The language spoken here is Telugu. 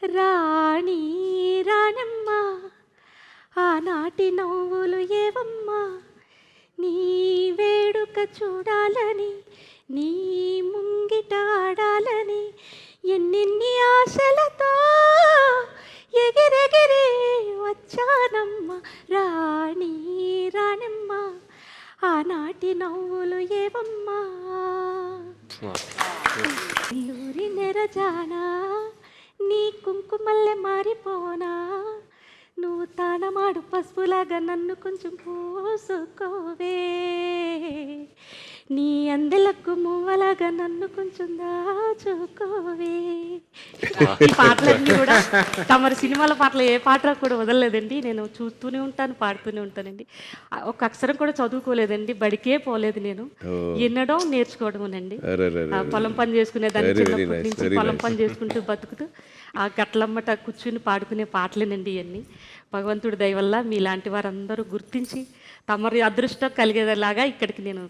రాణి రాణమ్మ ఆనాటి నవ్వులు ఏవమ్మా నీ వేడుక చూడాలని నీ ముంగిట ఆడాలని ఎన్నెన్ని ఆశలతో ఎగిరెగిరి వచ్చానమ్మ రాణి రాణమ్మ ఆనాటి నవ్వులు ఏవమ్మా ఇల్లూరి నెరజానా నీ కుంకుమల్లె మారిపోనా నువ్వు తానమాడు పసుపులాగా నన్ను కొంచెం పోసుకోవే నీ అందెలకు మువ్వలాగా నన్ను కొంచెం దాచుకోవే. ఈ పాటలన్నీ కూడా తమరి సినిమాల పాటలు ఏ పాట కూడా వదలలేదండి. నేను చూస్తూనే ఉంటాను, పాడుతూనే ఉంటానండి. ఒక అక్షరం కూడా చదువుకోలేదండి, బడికే పోలేదు నేను. వినడం నేర్చుకోవడమేనండి. పొలం పని చేసుకునే దాన్ని చిన్నప్పటి నుంచి పొలం పని చేసుకుంటూ బతుకుతూ ఆ గట్లమ్మట కూర్చుని పాడుకునే పాటలేనండి ఇవన్నీ. భగవంతుడి దయ వల్ల మీలాంటి వారందరూ గుర్తించి తమరి అదృష్టం కలిగేలాగా ఇక్కడికి నేను